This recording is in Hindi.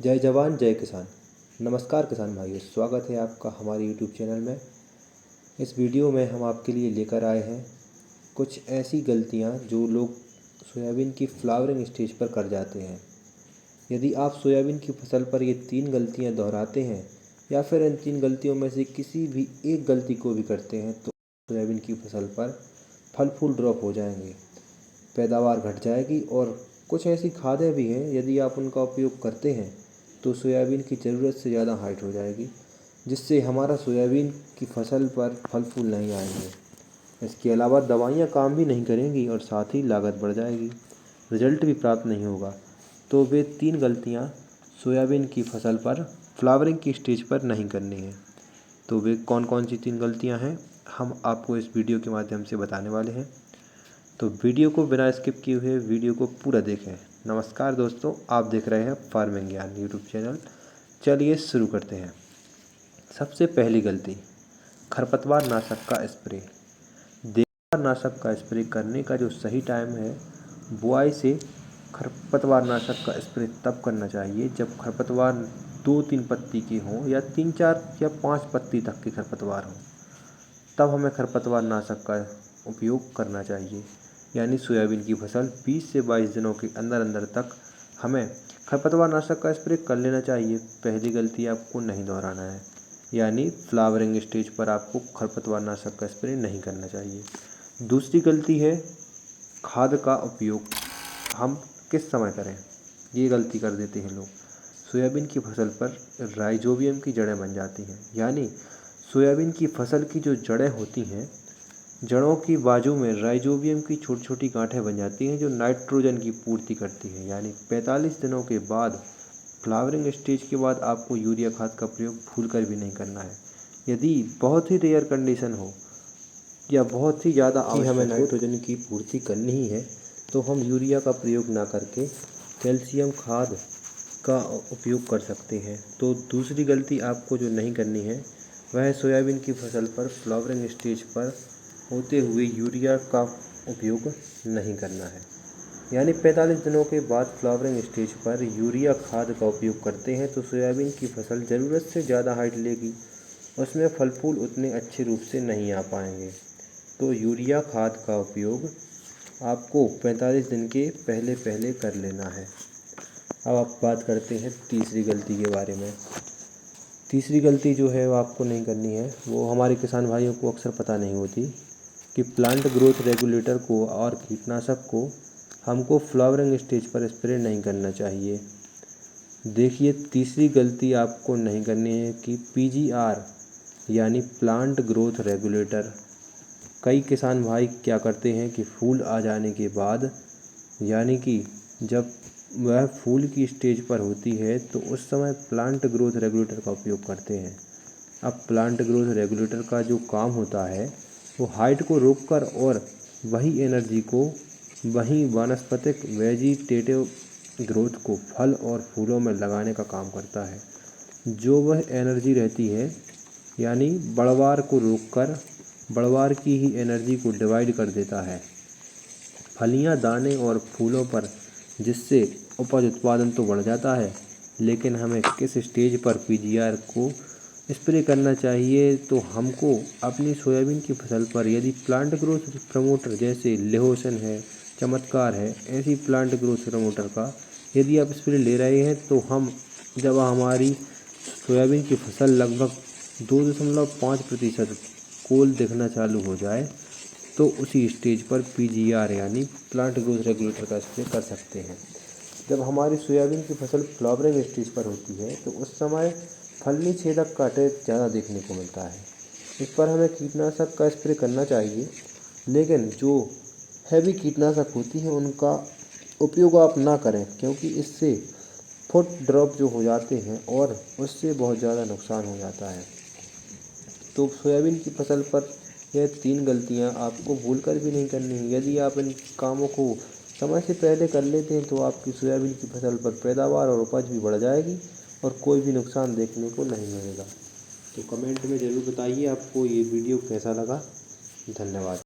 जय जवान जय किसान। नमस्कार किसान भाइयों, स्वागत है आपका हमारे यूट्यूब चैनल में। इस वीडियो में हम आपके लिए लेकर आए हैं कुछ ऐसी गलतियां जो लोग सोयाबीन की फ्लावरिंग स्टेज पर कर जाते हैं। यदि आप सोयाबीन की फसल पर ये 3 गलतियां दोहराते हैं या फिर इन 3 गलतियों में से किसी भी एक गलती को भी करते हैं तो सोयाबीन की फसल पर फल फूल ड्रॉप हो जाएंगे, पैदावार घट जाएगी। और कुछ ऐसी खादें भी हैं, यदि आप उनका उपयोग करते हैं तो सोयाबीन की ज़रूरत से ज़्यादा हाइट हो जाएगी, जिससे हमारा सोयाबीन की फसल पर फल फूल नहीं आएंगे। इसके अलावा दवाइयाँ काम भी नहीं करेंगी और साथ ही लागत बढ़ जाएगी, रिजल्ट भी प्राप्त नहीं होगा। तो वे 3 गलतियाँ सोयाबीन की फसल पर फ्लावरिंग की स्टेज पर नहीं करनी है। तो वे कौन कौन सी 3 गलतियाँ हैं, हम आपको इस वीडियो के माध्यम से बताने वाले हैं। तो वीडियो को बिना स्किप किए हुए वीडियो को पूरा देखें। नमस्कार दोस्तों, आप देख रहे हैं फार्मिंग ज्ञान यूट्यूब चैनल। चलिए शुरू करते हैं। सबसे पहली गलती, खरपतवार नाशक का स्प्रे। खरपतवार नाशक का स्प्रे करने का जो सही टाइम है, बुआई से खरपतवार नाशक का स्प्रे तब करना चाहिए जब खरपतवार 2-3 पत्ती के हों या 3-4 या 5 पत्ती तक के खरपतवार हों, तब हमें खरपतवार नाशक का उपयोग करना चाहिए। यानी सोयाबीन की फसल 20 से 22 दिनों के अंदर अंदर तक हमें खरपतवार नाशक का स्प्रे कर लेना चाहिए। पहली गलती आपको नहीं दोहराना है, यानी फ्लावरिंग स्टेज पर आपको खरपतवार नाशक का स्प्रे नहीं करना चाहिए। दूसरी गलती है खाद का उपयोग हम किस समय करें, ये गलती कर देते हैं लोग। सोयाबीन की फसल पर राइजोबियम की जड़ें बन जाती हैं, यानी सोयाबीन की फसल की जो जड़ें होती हैं, जड़ों की बाजू में राइजोबियम की छोटी छोटी गांठें बन जाती हैं जो नाइट्रोजन की पूर्ति करती हैं। यानी 45 दिनों के बाद फ्लावरिंग स्टेज के बाद आपको यूरिया खाद का प्रयोग भूलकर भी नहीं करना है। यदि बहुत ही रेयर कंडीशन हो या बहुत ही ज़्यादा हमें नाइट्रोजन की पूर्ति करनी ही है तो हम यूरिया का प्रयोग ना करके कैल्शियम खाद का उपयोग कर सकते हैं। तो दूसरी गलती आपको जो नहीं करनी है वह है सोयाबीन की फसल पर फ्लावरिंग स्टेज पर होते हुए यूरिया का उपयोग नहीं करना है। यानी 45 दिनों के बाद फ्लावरिंग स्टेज पर यूरिया खाद का उपयोग करते हैं तो सोयाबीन की फसल ज़रूरत से ज़्यादा हाइट लेगी, उसमें फल फूल उतने अच्छे रूप से नहीं आ पाएंगे। तो यूरिया खाद का उपयोग आपको 45 दिन के पहले पहले कर लेना है। अब आप बात करते हैं तीसरी गलती के बारे में। तीसरी गलती जो है वो आपको नहीं करनी है, वो हमारे किसान भाइयों को अक्सर पता नहीं होती कि प्लांट ग्रोथ रेगुलेटर को और कीटनाशक को हमको फ्लावरिंग स्टेज पर स्प्रे नहीं करना चाहिए। देखिए, तीसरी गलती आपको नहीं करनी है कि पीजीआर यानी प्लांट ग्रोथ रेगुलेटर, कई किसान भाई क्या करते हैं कि फूल आ जाने के बाद, यानी कि जब वह फूल की स्टेज पर होती है तो उस समय प्लांट ग्रोथ रेगुलेटर का उपयोग करते हैं। अब प्लांट ग्रोथ रेगुलेटर का जो काम होता है वो हाइट को रोककर और वही एनर्जी को वही वानस्पतिक वेजिटेटिव ग्रोथ को फल और फूलों में लगाने का काम करता है। जो वह एनर्जी रहती है, यानी बढ़वार को रोककर बढ़वार की ही एनर्जी को डिवाइड कर देता है फलियां, दाने और फूलों पर, जिससे उपज उत्पादन तो बढ़ जाता है। लेकिन हमें किस स्टेज पर पीजीआर को स्प्रे करना चाहिए, तो हमको अपनी सोयाबीन की फसल पर यदि प्लांट ग्रोथ प्रमोटर जैसे लिहोसन है, चमत्कार है, ऐसी प्लांट ग्रोथ प्रमोटर का यदि आप स्प्रे ले रहे हैं तो हम जब हमारी सोयाबीन की फसल लगभग 2.5% कोल दिखना चालू हो जाए तो उसी स्टेज पर पीजीआर यानी प्लांट ग्रोथ रेगुलेटर का स्प्रे कर सकते हैं। जब हमारी सोयाबीन की फसल फ्लावरिंग स्टेज पर होती है तो उस समय फलनी छेदक कांटे ज़्यादा देखने को मिलता है। इस पर हमें कीटनाशक का स्प्रे करना चाहिए, लेकिन जो हैवी कीटनाशक होती हैं उनका उपयोग आप ना करें, क्योंकि इससे फुट ड्रॉप जो हो जाते हैं और उससे बहुत ज़्यादा नुकसान हो जाता है। तो सोयाबीन की फसल पर यह 3 गलतियां आपको भूलकर भी नहीं करनी है। यदि आप इन कामों को समय से पहले कर लेते हैं तो आपकी सोयाबीन की फसल पर पैदावार और उपज भी बढ़ जाएगी और कोई भी नुकसान देखने को नहीं मिलेगा। तो कमेंट में ज़रूर बताइए आपको ये वीडियो कैसा लगा। धन्यवाद।